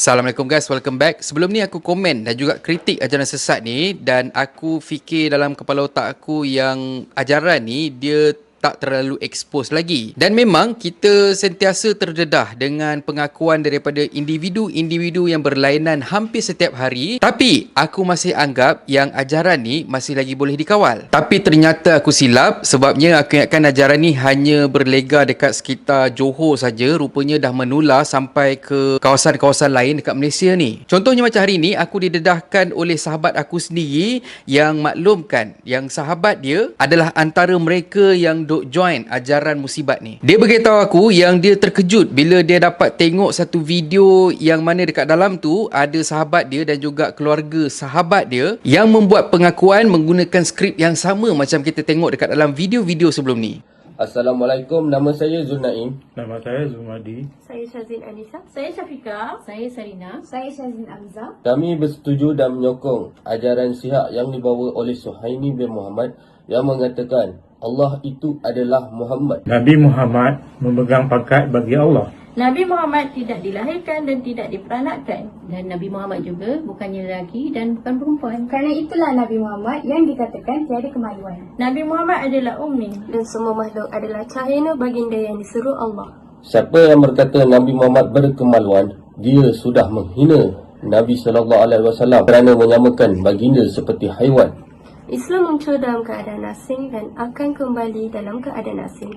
Assalamualaikum guys, welcome back. Sebelum ni aku komen dan juga kritik ajaran sesat ni, dan aku fikir dalam kepala otak aku yang ajaran ni dia tak terlalu expose lagi. Dan memang kita sentiasa terdedah dengan pengakuan daripada individu-individu yang berlainan hampir setiap hari. Tapi aku masih anggap yang ajaran ni masih lagi boleh dikawal. Tapi ternyata aku silap, sebabnya aku ingatkan ajaran ni hanya berlega dekat sekitar Johor saja. Rupanya dah menular sampai ke kawasan-kawasan lain dekat Malaysia ni. Contohnya macam hari ni aku didedahkan oleh sahabat aku sendiri yang maklumkan yang sahabat dia adalah antara mereka yang duk join ajaran musibat ni. Dia beritahu aku yang dia terkejut bila dia dapat tengok satu video yang mana dekat dalam tu ada sahabat dia dan juga keluarga sahabat dia yang membuat pengakuan menggunakan skrip yang sama macam kita tengok dekat dalam video-video sebelum ni. Assalamualaikum, nama saya Zulnaim. Nama saya Zumadi. Saya Syazin Anissa. Saya Syafiqah. Saya Sarina. Saya Syazin Amza. Kami bersetuju dan menyokong ajaran Syiah yang dibawa oleh Suhaimi bin Muhammad yang mengatakan Allah itu adalah Muhammad. Nabi Muhammad memegang pangkat bagi Allah. Nabi Muhammad tidak dilahirkan dan tidak diperanakkan. Dan Nabi Muhammad juga bukannya lelaki dan bukan perempuan. Kerana itulah Nabi Muhammad yang dikatakan tiada kemaluan. Nabi Muhammad adalah ummi dan semua makhluk adalah cahaya baginda yang disuruh Allah. Siapa yang berkata Nabi Muhammad berkemaluan, dia sudah menghina Nabi SAW kerana menyamakan baginda seperti haiwan. Islam muncul dalam keadaan asing dan akan kembali dalam keadaan asing.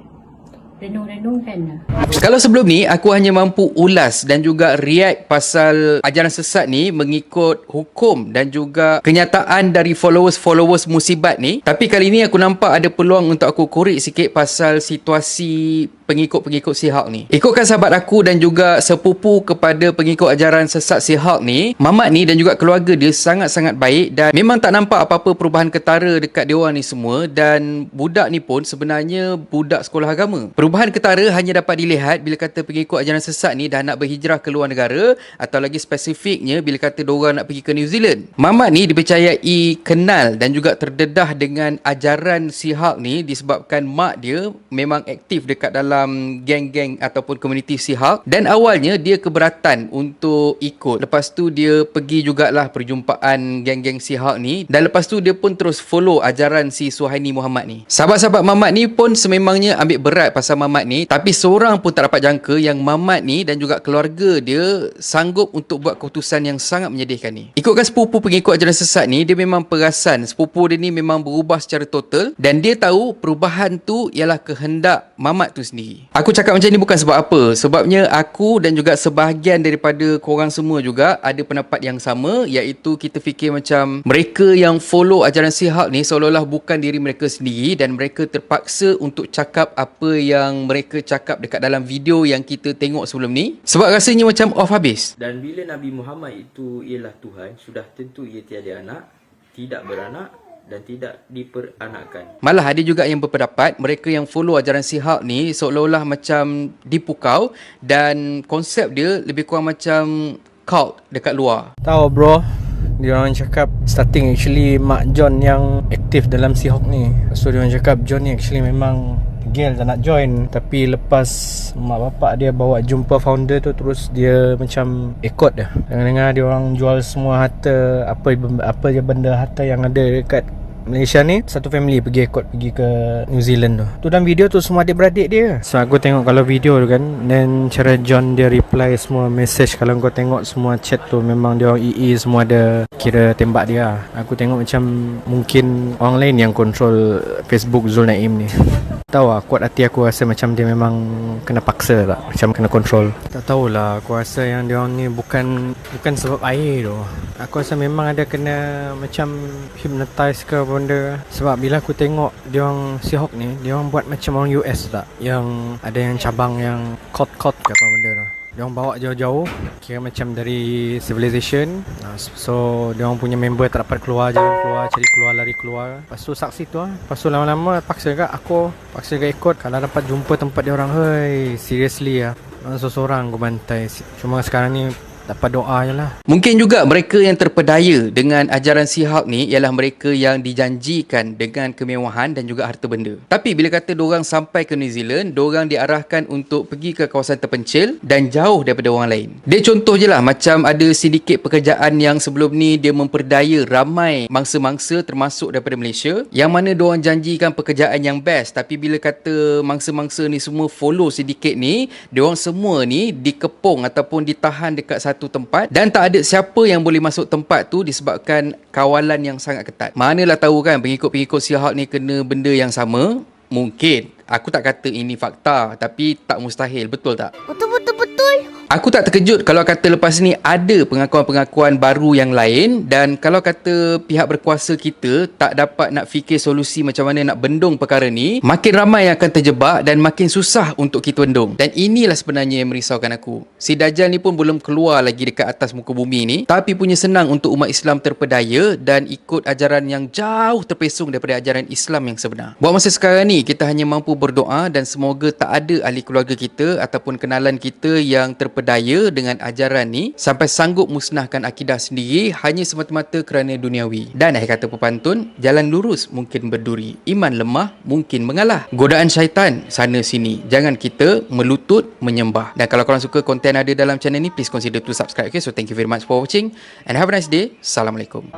Renung-renungkan. Kalau sebelum ni aku hanya mampu ulas dan juga react pasal ajaran sesat ni mengikut hukum dan juga kenyataan dari followers musibat ni, tapi kali ni aku nampak ada peluang untuk aku korek sikit pasal situasi pengikut-pengikut Syiah ni. Ikutkan sahabat aku dan juga sepupu kepada pengikut ajaran sesat Syiah ni, Mamat ni dan juga keluarga dia sangat-sangat baik dan memang tak nampak apa-apa perubahan ketara dekat dia orang ni semua. Dan budak ni pun sebenarnya budak sekolah agama. Perubahan ketara hanya dapat dilihat bila kata pengikut ajaran sesat ni dah nak berhijrah ke luar negara, atau lagi spesifiknya bila kata diorang nak pergi ke New Zealand. Mamat ni dipercayai kenal dan juga terdedah dengan ajaran Syiah ni disebabkan mak dia memang aktif dekat dalam geng-geng ataupun komuniti Syiah, dan awalnya dia keberatan untuk ikut. Lepas tu dia pergi jugalah perjumpaan geng-geng Syiah ni, dan lepas tu dia pun terus follow ajaran si Suhaimi Muhammad ni. Sahabat-sahabat Mamat ni pun sememangnya ambil berat pasal Mamat ni, tapi seorang pun tak dapat jangka yang Mamat ni dan juga keluarga dia sanggup untuk buat keputusan yang sangat menyedihkan ni. Ikutkan sepupu pengikut ajaran sesat ni, dia memang perasan sepupu dia ni memang berubah secara total, dan dia tahu perubahan tu ialah kehendak Mamat tu sendiri. Aku cakap macam ni bukan sebab apa, sebabnya aku dan juga sebahagian daripada korang semua juga ada pendapat yang sama, iaitu kita fikir macam mereka yang follow ajaran Syiah ni seolah-olah bukan diri mereka sendiri, dan mereka terpaksa untuk cakap apa yang mereka cakap dekat dalam video yang kita tengok sebelum ni, sebab rasanya macam off habis. Dan bila Nabi Muhammad itu ialah Tuhan, sudah tentu ia tiada anak, tidak beranak dan tidak diperanakkan. Malah ada juga yang berpendapat mereka yang follow ajaran Syiah ni seolah-olah macam dipukau, dan konsep dia lebih kurang macam cult dekat luar. Tahu bro, dia orang cakap starting actually Mak John yang aktif dalam Syiah ni. So dia orang cakap John ni actually memang Gel tak nak join, tapi lepas mak bapak dia bawa jumpa founder tu, terus dia macam ikut dah. Dengar-dengar dia orang jual semua harta, apa je benda harta yang ada dekat Malaysia ni, satu family pergi ke New Zealand tu. Tu dalam video tu semua adik-beradik dia. So aku tengok kalau video tu kan, dan cara John dia reply semua message, kalau kau tengok semua chat tu memang dia orang EE semua ada kira tembak dia lah. Aku tengok macam mungkin orang lain yang control Facebook Zulnaim ni. Tahu lah, kuat hati aku rasa macam dia memang kena paksa tak, macam kena control. Tak tahulah, aku rasa yang dia orang ni bukan sebab air tu. Aku rasa memang ada kena macam hypnotize ke benda. Sebab bila aku tengok dia orang Syiah ni, dia orang buat macam orang US tak, yang ada yang cabang yang court ke apa benda tu. Dia orang bawa jauh-jauh, kira macam dari civilization. So dia orang punya member tak dapat keluar, jangan keluar, cari keluar, lari keluar. Lepas tu saksi tu lah. Lepas tu lama-lama paksa juga ikut. Kalau dapat jumpa tempat dia orang, hei, seriously lah, seseorang aku bantai. Cuma sekarang ni dapat doa je lah. Mungkin juga mereka yang terpedaya dengan ajaran Shihab ni ialah mereka yang dijanjikan dengan kemewahan dan juga harta benda. Tapi bila kata diorang sampai ke New Zealand, diorang diarahkan untuk pergi ke kawasan terpencil dan jauh daripada orang lain. Dia contoh je lah, macam ada sedikit pekerjaan yang sebelum ni dia memperdaya ramai mangsa-mangsa termasuk daripada Malaysia, yang mana diorang janjikan pekerjaan yang best, tapi bila kata mangsa-mangsa ni semua follow sedikit ni, diorang semua ni dikepung ataupun ditahan dekat satu tempat dan tak ada siapa yang boleh masuk tempat tu disebabkan kawalan yang sangat ketat. Manalah tahu kan pengikut-pengikut Shihab ni kena benda yang sama. Mungkin. Aku tak kata ini fakta, tapi tak mustahil, betul tak? Betul. Aku tak terkejut kalau kata lepas ni ada pengakuan-pengakuan baru yang lain, dan kalau kata pihak berkuasa kita tak dapat nak fikir solusi macam mana nak bendung perkara ni, makin ramai yang akan terjebak dan makin susah untuk kita bendung. Dan inilah sebenarnya yang merisaukan aku. Si Dajjal ni pun belum keluar lagi dekat atas muka bumi ni, tapi punya senang untuk umat Islam terpedaya dan ikut ajaran yang jauh terpesong daripada ajaran Islam yang sebenar. Buat masa sekarang ni, kita hanya mampu berdoa dan semoga tak ada ahli keluarga kita ataupun kenalan kita yang terpedaya dengan ajaran ni sampai sanggup musnahkan akidah sendiri hanya semata-mata kerana duniawi. Dan akhir kata pepantun, jalan lurus mungkin berduri, iman lemah mungkin mengalah. Godaan syaitan sana sini, jangan kita melutut menyembah. Dan kalau korang suka konten ada dalam channel ni, please consider to subscribe. Okay, so thank you very much for watching and have a nice day. Assalamualaikum.